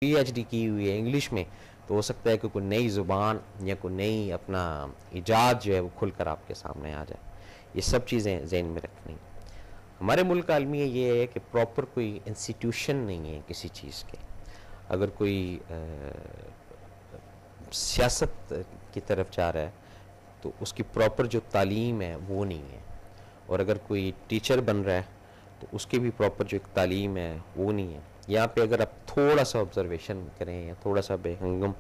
P H D کی ہوئی ہے انگلش میں، تو ہو سکتا ہے کہ کوئی نئی زبان یا کوئی نئی اپنا ایجاد جو ہے وہ کھل کر آپ کے سامنے آ جائے. یہ سب چیزیں ذہن میں رکھنی. ہمارے ملک کا المیہ یہ ہے کہ پراپر کوئی انسٹیٹیوشن نہیں ہے کسی چیز کے. اگر کوئی سیاست کی طرف جا رہا ہے تو اس کی پراپر جو تعلیم ہے وہ نہیں ہے، اور اگر کوئی ٹیچر بن رہا ہے تو اس کی بھی پراپر جو ایک تعلیم ہے وہ نہیں ہے. یہاں پہ اگر آپ تھوڑا سا آبزرویشن کریں یا تھوڑا سا بے ہنگم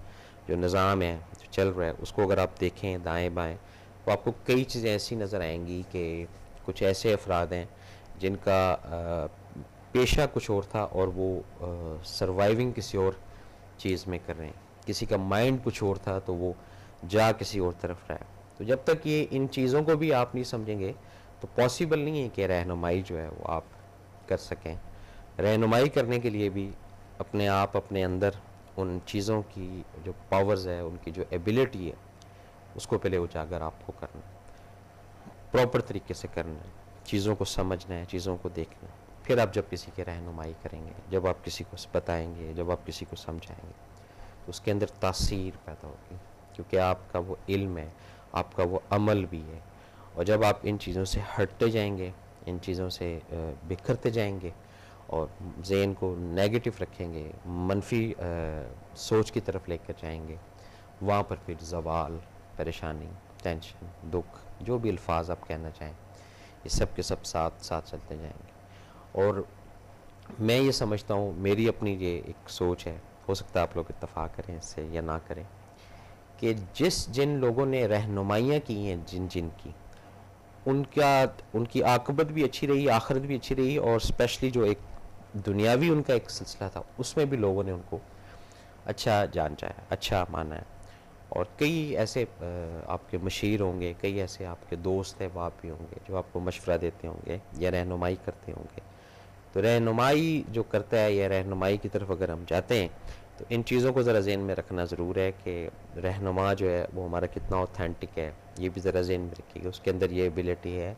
جو نظام ہے جو چل رہا ہے اس کو اگر آپ دیکھیں دائیں بائیں، تو آپ کو کئی چیزیں ایسی نظر آئیں گی کہ کچھ ایسے افراد ہیں جن کا پیشہ کچھ اور تھا اور وہ سروائیونگ کسی اور چیز میں کر رہے ہیں. کسی کا مائنڈ کچھ اور تھا تو وہ جا کسی اور طرف رہا ہے. تو جب تک یہ ان چیزوں کو بھی آپ نہیں سمجھیں گے تو پاسبل نہیں ہے کہ رہنمائی جو ہے وہ آپ کر سکیں. رہنمائی کرنے کے لیے بھی اپنے آپ اپنے اندر ان چیزوں کی جو پاورز ہے، ان کی جو ایبیلٹی ہے، اس کو پہلے اجاگر آپ کو کرنا ہے، پراپر طریقے سے کرنا ہے، چیزوں کو سمجھنا ہے، چیزوں کو دیکھنا ہے. پھر آپ جب کسی کی رہنمائی کریں گے، جب آپ کسی کو بتائیں گے، جب آپ کسی کو سمجھائیں گے تو اس کے اندر تاثیر پیدا ہوگی، کیونکہ آپ کا وہ علم ہے، آپ کا وہ عمل بھی ہے. اور جب آپ ان چیزوں سے ہٹتے جائیں گے، ان چیزوں سے بکھرتے جائیں گے اور ذہن کو نیگیٹو رکھیں گے، منفی سوچ کی طرف لے کر جائیں گے، وہاں پر پھر زوال، پریشانی، ٹینشن، دکھ، جو بھی الفاظ آپ کہنا چاہیں، یہ سب کے سب ساتھ ساتھ چلتے جائیں گے. اور میں یہ سمجھتا ہوں، میری اپنی یہ ایک سوچ ہے، ہو سکتا ہے آپ لوگ اتفاق کریں اس سے یا نہ کریں، کہ جن لوگوں نے رہنمائیاں کی ہیں جن کی، ان کی عاقبت بھی اچھی رہی، آخرت بھی اچھی رہی، اور اسپیشلی جو ایک دنیاوی ان کا ایک سلسلہ تھا اس میں بھی لوگوں نے ان کو اچھا جانچا ہے، اچھا مانا ہے. اور کئی ایسے آپ کے مشیر ہوں گے، کئی ایسے آپ کے دوست ہیں وہ بھی ہوں گے جو آپ کو مشورہ دیتے ہوں گے یا رہنمائی کرتے ہوں گے. تو رہنمائی جو کرتا ہے یا رہنمائی کی طرف اگر ہم جاتے ہیں تو ان چیزوں کو ذرا ذہن میں رکھنا ضرور ہے کہ رہنما جو ہے وہ ہمارا کتنا اوتھینٹک ہے. یہ بھی ذرا ذہن میں رکھیے گا، اس کے اندر یہ ایبیلٹی ہے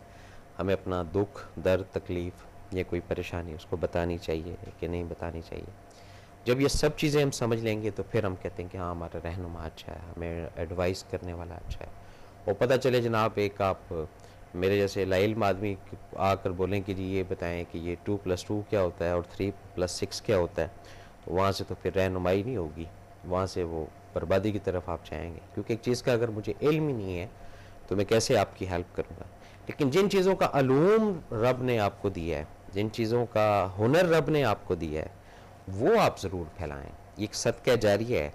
ہمیں اپنا دکھ، درد، تکلیف یا کوئی پریشانی اس کو بتانی چاہیے کہ نہیں بتانی چاہیے. جب یہ سب چیزیں ہم سمجھ لیں گے تو پھر ہم کہتے ہیں کہ ہاں ہمارا رہنما اچھا ہے، ہمیں ایڈوائز کرنے والا اچھا ہے. اور پتہ چلے جناب ایک آپ میرے جیسے لا علم آدمی آ کر بولیں کہ جی یہ بتائیں کہ یہ 2+2 کیا ہوتا ہے اور 3+6 کیا ہوتا ہے، تو وہاں سے تو پھر رہنمائی نہیں ہوگی، وہاں سے وہ بربادی کی طرف آپ جائیں گے. کیونکہ ایک چیز کا اگر مجھے علم ہی نہیں ہے تو میں کیسے آپ کی ہیلپ کروں گا. لیکن جن چیزوں کا علوم رب نے آپ کو دیا ہے، جن چیزوں کا ہنر رب نے آپ کو دیا ہے، وہ آپ ضرور پھیلائیں. یہ ایک صدقہ جاریہ ہے،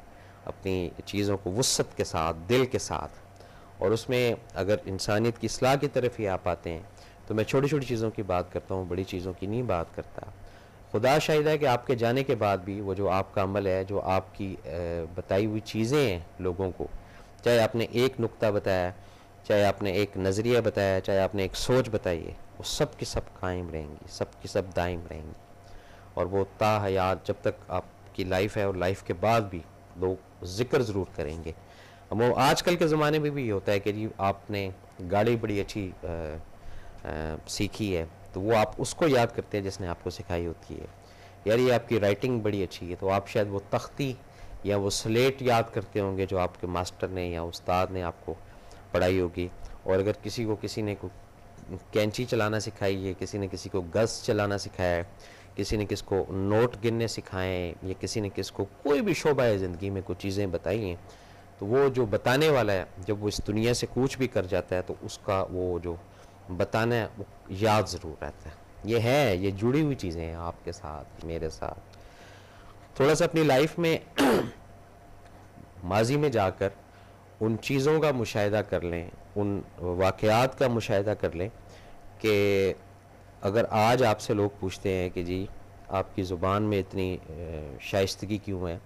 اپنی چیزوں کو وسعت کے ساتھ، دل کے ساتھ. اور اس میں اگر انسانیت کی اصلاح کی طرف ہی آپ آتے ہیں تو میں چھوٹی چھوٹی چیزوں کی بات کرتا ہوں، بڑی چیزوں کی نہیں بات کرتا. خدا شاہد ہے کہ آپ کے جانے کے بعد بھی وہ جو آپ کا عمل ہے، جو آپ کی بتائی ہوئی چیزیں ہیں لوگوں کو، چاہے آپ نے ایک نقطہ بتایا، چاہے آپ نے ایک نظریہ بتایا، چاہے آپ نے ایک سوچ بتائی ہے، وہ سب کی سب قائم رہیں گی، سب کی سب دائم رہیں گی. اور وہ تا حیات جب تک آپ کی لائف ہے اور لائف کے بعد بھی لوگ ذکر ضرور کریں گے. وہ آج کل کے زمانے میں بھی یہ ہوتا ہے کہ جی آپ نے گاڑی بڑی اچھی سیکھی ہے تو وہ آپ اس کو یاد کرتے ہیں جس نے آپ کو سکھائی ہوتی ہے. یار یہ آپ کی رائٹنگ بڑی اچھی ہے تو آپ شاید وہ تختی یا وہ سلیٹ یاد کرتے ہوں گے جو آپ کے ماسٹر نے یا استاد نے آپ کو پڑھائی ہوگی. اور اگر کسی نے کینچی چلانا سکھائی ہے، کسی نے کسی کو گز چلانا سکھایا ہے، کسی نے کس کو نوٹ گننے سکھائیں، یا کسی نے کس کو کوئی بھی شعبہ ہے زندگی میں کچھ چیزیں بتائی ہیں، تو وہ جو بتانے والا ہے جب وہ اس دنیا سے کوچ بھی کر جاتا ہے تو اس کا وہ جو بتانا ہے وہ یاد ضرور رہتا ہے. یہ جڑی ہوئی چیزیں ہیں آپ کے ساتھ، میرے ساتھ. تھوڑا سا اپنی لائف میں ماضی میں جا کر ان چیزوں کا مشاہدہ کر لیں، ان واقعات کا مشاہدہ کر لیں کہ اگر آج آپ سے لوگ پوچھتے ہیں کہ جی آپ کی زبان میں اتنی شائستگی کیوں ہے،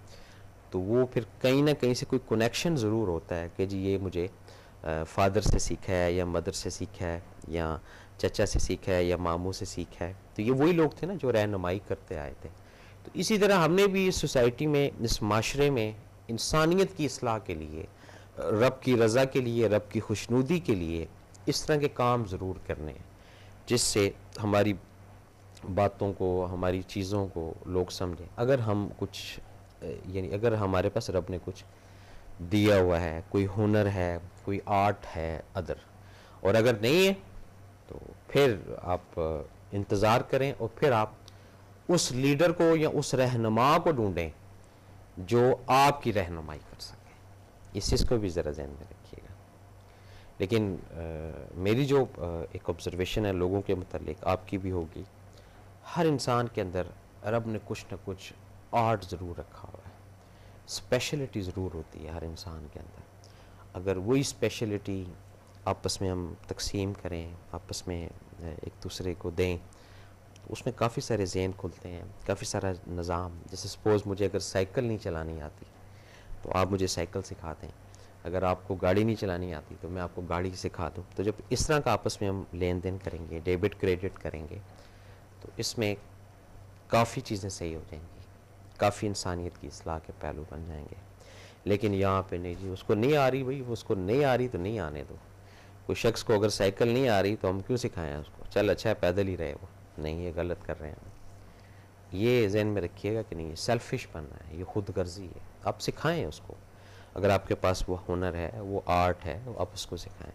تو وہ پھر کہیں نہ کہیں سے کوئی کنیکشن ضرور ہوتا ہے کہ جی یہ مجھے فادر سے سیکھا ہے یا مدر سے سیکھا ہے یا چچا سے سیکھا ہے یا ماموں سے سیکھا ہے. تو یہ وہی لوگ تھے نا جو رہنمائی کرتے آئے تھے. تو اسی طرح ہم نے بھی اس سوسائٹی میں، اس معاشرے میں انسانیت کی اصلاح کے لیے، رب کی رضا کے لیے، رب کی خوشنودی کے لیے اس طرح کے کام ضرور کرنے ہیں جس سے ہماری باتوں کو، ہماری چیزوں کو لوگ سمجھیں. اگر ہم کچھ یعنی اگر ہمارے پاس رب نے کچھ دیا ہوا ہے، کوئی ہنر ہے، کوئی آرٹ ہے ادر، اور اگر نہیں ہے تو پھر آپ انتظار کریں اور پھر آپ اس لیڈر کو یا اس رہنما کو ڈھونڈیں جو آپ کی رہنمائی کر سکے. اس چیز کو بھی ذرا ذہن میں رکھیے گا. لیکن میری جو ایک آبزرویشن ہے لوگوں کے متعلق، آپ کی بھی ہوگی، ہر انسان کے اندر رب نے کچھ نہ کچھ آرٹ ضرور رکھا ہوا ہے، اسپیشلٹی ضرور ہوتی ہے ہر انسان کے اندر. اگر وہی اسپیشلٹی آپس میں ہم تقسیم کریں، آپس میں ایک دوسرے کو دیں، تو اس میں کافی سارے ذہن کھلتے ہیں، کافی سارا نظام. جیسے سپوز مجھے اگر سائیکل نہیں چلانی آتی تو آپ مجھے سائیکل سکھا دیں، اگر آپ کو گاڑی نہیں چلانی آتی تو میں آپ کو گاڑی سکھا دوں. تو جب اس طرح کا آپس میں ہم لین دین کریں گے، ڈیبٹ کریڈٹ کریں گے، تو اس میں کافی چیزیں صحیح ہو جائیں گی، کافی انسانیت کی اصلاح کے پہلو بن جائیں گے. لیکن یہاں پہ نہیں جی، اس کو نہیں آ رہی بھائی، اس کو نہیں آ رہی تو نہیں آنے دو. کوئی شخص کو اگر سائیکل نہیں آ رہی تو ہم کیوں سکھائیں اس کو؟ چل اچھا ہے پیدل ہی رہے وہ. نہیں، یہ غلط کر رہے ہیں. یہ ذہن میں رکھیے گا کہ نہیں، یہ سیلفش بننا ہے، یہ خود غرضی ہے. آپ سکھائیں اس کو، اگر آپ کے پاس وہ ہنر ہے، وہ آرٹ ہے، آپ اس کو سکھائیں.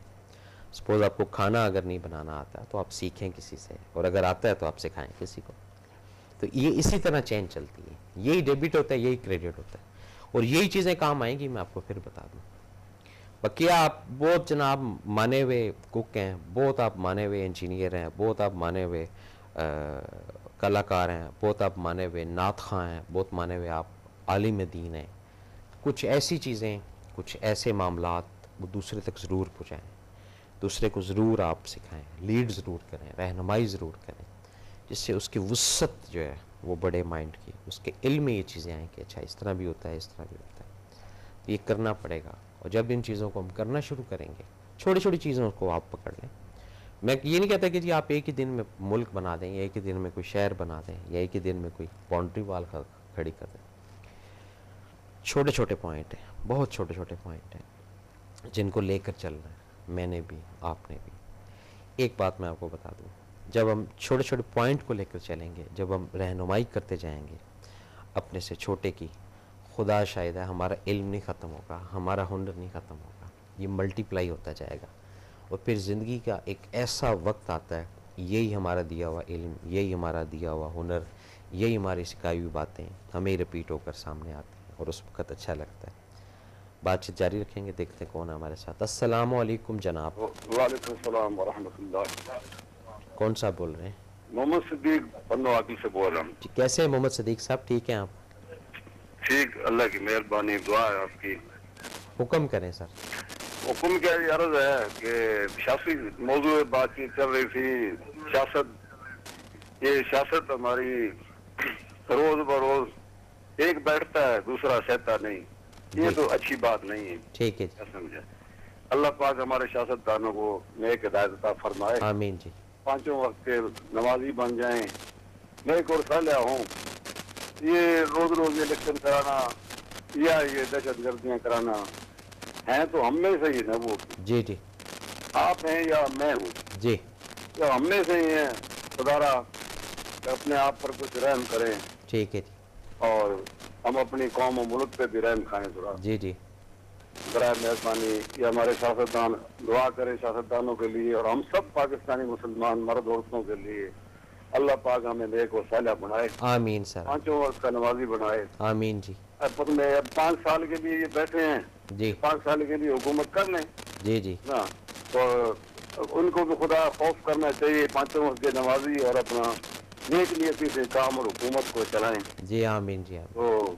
سپوز آپ کو کھانا اگر نہیں بنانا آتا تو آپ سیکھیں کسی سے، اور اگر آتا ہے تو آپ سکھائیں کسی کو. تو یہ اسی طرح چین چلتی ہے. یہی ڈیبٹ ہوتا ہے، یہی کریڈٹ ہوتا ہے، اور یہی چیزیں کام آئیں گی. میں آپ کو پھر بتا دوں. بقیہ آپ بہت جناب مانے ہوئے کک ہیں، بہت آپ مانے ہوئے انجینئر ہیں، بہت آپ مانے ہوئے کلاکار ہیں، بہت آپ مانے ہوئے نعت خواں ہیں، بہت مانے ہوئے آپ عالم دین ہیں. کچھ ایسی چیزیں، کچھ ایسے معاملات وہ دوسرے تک ضرور پہنچائیں، دوسرے کو ضرور آپ سکھائیں، لیڈ ضرور کریں، رہنمائی ضرور کریں، جس سے اس کی وسعت جو ہے وہ بڑے مائنڈ کی، اس کے علم میں یہ چیزیں آئیں کہ اچھا اس طرح بھی ہوتا ہے، اس طرح بھی ہوتا ہے. یہ کرنا پڑے گا. اور جب ان چیزوں کو ہم کرنا شروع کریں گے، چھوٹی چھوٹی چیزوں کو آپ پکڑ لیں. میں یہ نہیں کہتا کہ جی آپ ایک ہی دن میں ملک بنا دیں، یا ایک ہی دن میں کوئی شہر بنا دیں، یا ایک ہی دن میں کوئی باؤنڈری وال کھڑی کر دیں. چھوٹے چھوٹے پوائنٹ ہیں، بہت چھوٹے چھوٹے پوائنٹ ہیں جن کو لے کر چلنا ہے. میں نے بھی، آپ نے بھی. ایک بات میں آپ کو بتا دوں، جب ہم چھوٹے چھوٹے پوائنٹ کو لے کر چلیں گے، جب ہم رہنمائی کرتے جائیں گے اپنے سے چھوٹے کی، خدا شاہد ہے ہمارا علم نہیں ختم ہوگا، ہمارا ہنر نہیں ختم ہوگا. یہ ملٹی پلائی ہوتا جائے گا. اور پھر زندگی کا ایک ایسا وقت آتا ہے، یہی ہمارا دیا ہوا علم، یہی ہمارا دیا ہوا ہنر، یہی ہماری سکھائی ہوئی باتیں ہمیں رپیٹ ہو کر سامنے آتی ہیں، اور اس وقت اچھا لگتا ہے. بات چیت جاری رکھیں گے، دیکھتے ہیں کون ہے ہمارے ساتھ. السلام علیکم جناب. وعلیکم السلام ورحمۃ اللہ. کون صاحب بول رہے ہیں؟ محمد صدیق بنو عادل سے بول رہا ہوں. جی کیسے ہیں محمد صدیق صاحب؟ ٹھیک ہیں آپ؟ ٹھیک، اللہ کی مہربانی، دعا ہے آپ کی. حکم کریں سر. حکم کیا عرض ہے کہ سیاسی موضوع بات چیت چل رہی تھی. یہ سیاست ہماری روز بروز ایک بیٹھتا ہے دوسرا سہتا نہیں. یہ جی تو اچھی بات نہیں ہے. ٹھیک ہے کیا سمجھا؟ اللہ پاک ہمارے سیاستدانوں کو نیک ہدایت عطا فرمائے، آمین جی. پانچوں وقت کے نمازی بن جائیں. میں ایک اور صالح ہوں. یہ روز روز الیکشن کرانا یا یہ دہشت گردیاں کرانا ہیں تو ہم میں سے ہی نا. وہ جی جی آپ ہیں یا میں ہوں، جی یا ہم میں سے ہی ہیں. خدارا اپنے آپ پر کچھ رحم کریں، ٹھیک ہے جی. اور ہم اپنی قوم و ملک پہ بھی رحم کھائیں. ذرا جی جی برائے مہربانی یہ ہمارے سیاستدان دعا کریں سیاستدانوں کے لیے، اور ہم سب پاکستانی مسلمان مرد عورتوں کے لیے. اللہ پاک ہمیں نیک و صالح بنائے، آمین سر. پانچوں وقت کا نمازی بنائے. آمین جی. اب میں 5 سال کے لیے یہ بیٹھے ہیں، جی 5 سال کے لیے حکومت کر لیں جی جی نا. تو ان کو بھی خدا خوف کرنا چاہیے، پانچوں وقت کے نمازی، اور اپنا نیک نیتی سے کام اور حکومت کو چلائیں. جی آمین جی. آمین. تو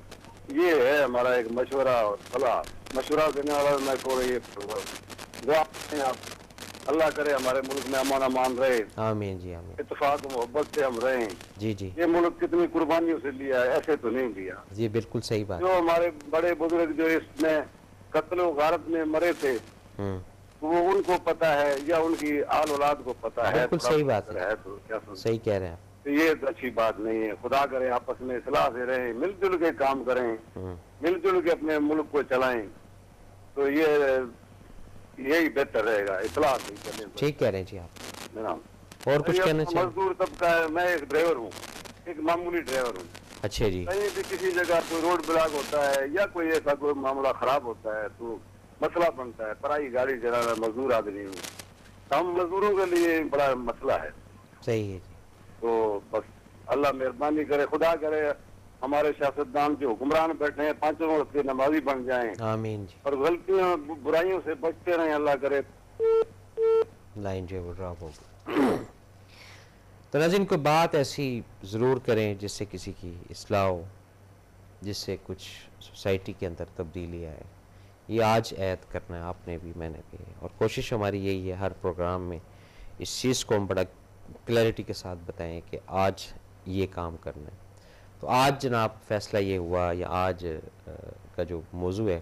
یہ ہے ہمارا ایک مشورہ اور صلاح. مشورہ دینے والا میں کو یہ دعا کریں آپ، اللہ کرے ہمارے ملک میں امن امان رہے، آمین جی. آمین اتفاق و محبت سے ہم رہیں. جی جی یہ ملک کتنی قربانیوں سے لیا ہے، ایسے تو نہیں لیا. جی بالکل صحیح بات. جو ہمارے بڑے بزرگ جو اس میں قتل و غارت میں مرے تھے، ہوں وہ ان کو پتا ہے یا ان کی آل اولاد کو پتا ہے. بالکل صحیح بات ہے. تو کیا صحیح کہہ رہے ہیں آپ. تو یہ اچھی بات نہیں ہے. خدا کرے آپس میں اصلاح سے رہیں، مل جل کے کام کریں، مل جل کے اپنے ملک کو چلائیں. تو یہی بہتر رہے گا. اصلاح نہیں کرنے پر. ٹھیک کہہ رہے ہیں جی آپ. جناب اور کچھ کہنا چاہیں؟ مزدور طبقہ ہے. میں ایک ڈرائیور ہوں، ایک معمولی ڈرائیور ہوں. اچھا جی. کہیں بھی کسی جگہ کوئی روڈ بلاک ہوتا ہے یا کوئی ایسا کوئی معاملہ خراب ہوتا ہے تو مسئلہ بنتا ہے. پرائی گاڑی چلانا مزدور آدمی ہوں, ہم مزدوروں کے لیے بڑا مسئلہ ہے. صحیح ہے جی. تو بس اللہ مہربانی کرے, خدا کرے ہمارے سیاستدان جو حکمران بیٹھے ہیں پانچوں وقت کے نمازی بن جائیں آمین جی. اور غلطیاں برائیوں سے بچتے رہیں. اللہ کرے. لائن جو ہے وہ ڈراپ ہوگی. تو ناظرین کوئی بات ایسی ضرور کریں جس سے کسی کی اصلاح ہو, جس سے کچھ سوسائٹی کے اندر تبدیلی آئے. یہ آج عہد کرنا ہے آپ نے بھی, میں نے بھی, اور کوشش ہماری یہی ہے ہر پروگرام میں اس چیز کو ہم بڑا کلیئرٹی کے ساتھ بتائیں کہ آج یہ کام کرنا ہے. تو آج جناب فیصلہ یہ ہوا, یا آج کا جو موضوع ہے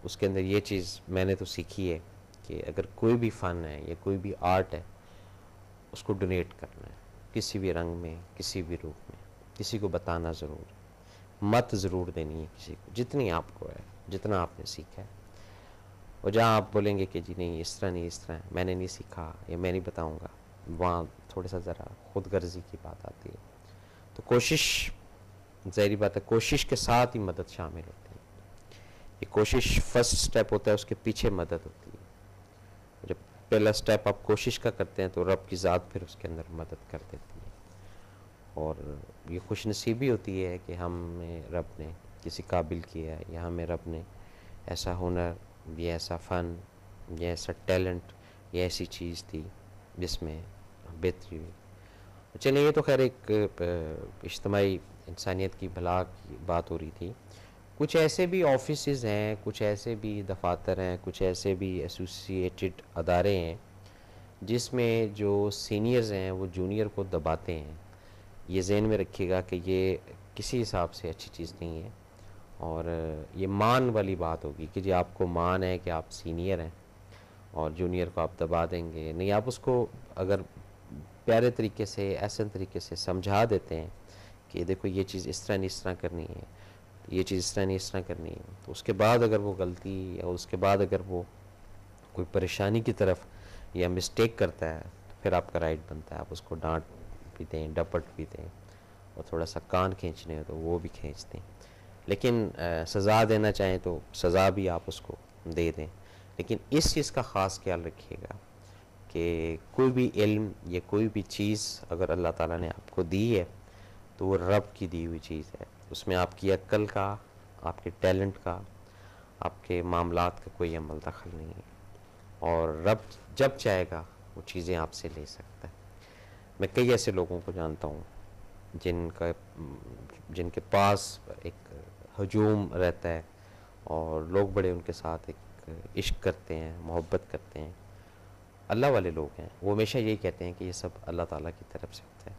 اس کے اندر یہ چیز میں نے تو سیکھی ہے کہ اگر کوئی بھی فن ہے یا کوئی بھی آرٹ ہے اس کو ڈونیٹ کرنا ہے, کسی بھی رنگ میں, کسی بھی روپ میں. کسی کو بتانا ضرور, مت ضرور دینی ہے کسی کو, جتنی آپ کو ہے, جتنا آپ نے سیکھا ہے. اور جہاں آپ بولیں گے کہ جی نہیں اس طرح نہیں, اس طرح میں نے نہیں سیکھا یا میں نہیں بتاؤں گا, وہاں تھوڑا سا ذرا خود غرضی کی بات آتی ہے. تو کوشش, ظاہری بات ہے کوشش کے ساتھ ہی مدد شامل ہوتی ہے. یہ کوشش فرسٹ سٹیپ ہوتا ہے, اس کے پیچھے مدد ہوتی ہے. جب پہلا سٹیپ آپ کوشش کا کرتے ہیں تو رب کی ذات پھر اس کے اندر مدد کر دیتی ہے. اور یہ خوش نصیبی ہوتی ہے کہ ہمیں رب نے کسی قابل کیا ہے, یا ہمیں رب نے ایسا ہنر, یہ ایسا فن, یہ ایسا ٹیلنٹ, یہ ایسی چیز تھی جس میں بہتری ہوئی. چلیں یہ تو خیر ایک اجتماعی انسانیت کی بھلا کی بات ہو رہی تھی. کچھ ایسے بھی آفیسز ہیں, کچھ ایسے بھی دفاتر ہیں, کچھ ایسے بھی ایسوسیٹڈ ادارے ہیں جس میں جو سینئرز ہیں وہ جونیئر کو دباتے ہیں. یہ ذہن میں رکھیے گا کہ یہ کسی حساب سے اچھی چیز نہیں ہے, اور یہ مان والی بات ہوگی کہ جی آپ کو مان ہے کہ آپ سینئر ہیں اور جونیئر کو آپ دبا دیں گے. نہیں, آپ اس کو اگر پیارے طریقے سے, احسن طریقے سے سمجھا دیتے ہیں کہ دیکھو یہ چیز اس طرح نہیں اس طرح کرنی ہے, یہ چیز اس طرح نہیں اس طرح کرنی ہے, تو اس کے بعد اگر وہ غلطی یا اس کے بعد اگر وہ کوئی پریشانی کی طرف یا مسٹیک کرتا ہے تو پھر آپ کا رائٹ بنتا ہے آپ اس کو ڈانٹ بھی دیں, ڈپٹ بھی دیں, اور تھوڑا سا کان کھینچنے ہو تو وہ بھی کھینچ دیں. لیکن سزا دینا چاہیں تو سزا بھی آپ اس کو دے دیں. لیکن اس چیز کا خاص خیال رکھیے گا کہ کوئی بھی علم یا کوئی بھی چیز اگر اللہ تعالیٰ نے آپ کو دی ہے تو وہ رب کی دی ہوئی چیز ہے. اس میں آپ کی عقل کا, آپ کے ٹیلنٹ کا, آپ کے معاملات کا کوئی عمل دخل نہیں ہے, اور رب جب چاہے گا وہ چیزیں آپ سے لے سکتا ہے. میں کئی ایسے لوگوں کو جانتا ہوں جن کے پاس ایک ہجوم رہتا ہے اور لوگ بڑے ان کے ساتھ ایک عشق کرتے ہیں, محبت کرتے ہیں. اللہ والے لوگ ہیں, وہ ہمیشہ یہی کہتے ہیں کہ یہ سب اللہ تعالیٰ کی طرف سے ہوتا ہے,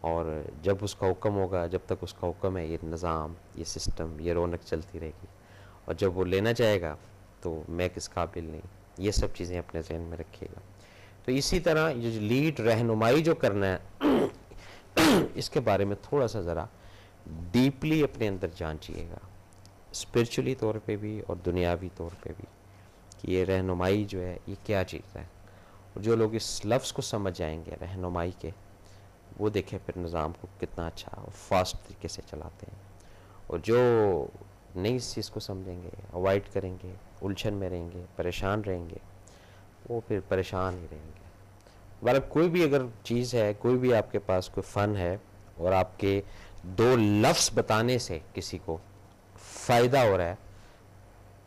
اور جب اس کا حکم ہوگا, جب تک اس کا حکم ہے, یہ نظام, یہ سسٹم, یہ رونق چلتی رہے گی, اور جب وہ لینا چاہے گا تو میں کس قابل نہیں. یہ سب چیزیں اپنے ذہن میں رکھیے گا. تو اسی طرح یہ جو لیڈ رہنمائی جو کرنا ہے اس کے بارے میں تھوڑا سا ذرا ڈیپلی اپنے اندر جانچیے گا, اسپرچولی طور پہ بھی اور دنیاوی طور پہ بھی, کہ یہ رہنمائی جو ہے یہ کیا چیز ہے. اور جو لوگ اس لفظ کو سمجھ جائیں گے رہنمائی کے, وہ دیکھیں پھر نظام کو کتنا اچھا اور فاسٹ طریقے سے چلاتے ہیں. اور جو نہیں اس چیز کو سمجھیں گے, اوائڈ کریں گے, الجھن میں رہیں گے, پریشان رہیں گے, وہ پھر پریشان ہی رہیں گے. بلکہ کوئی بھی اگر چیز ہے, کوئی بھی آپ کے پاس کوئی فن ہے, اور آپ کے دو لفظ بتانے سے کسی کو فائدہ ہو رہا ہے,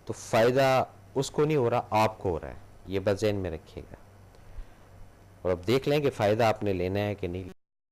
تو فائدہ اس کو نہیں ہو رہا, آپ کو ہو رہا ہے. یہ بس ذہن میں رکھیے گا, اور اب دیکھ لیں کہ فائدہ آپ نے لینا ہے کہ نہیں.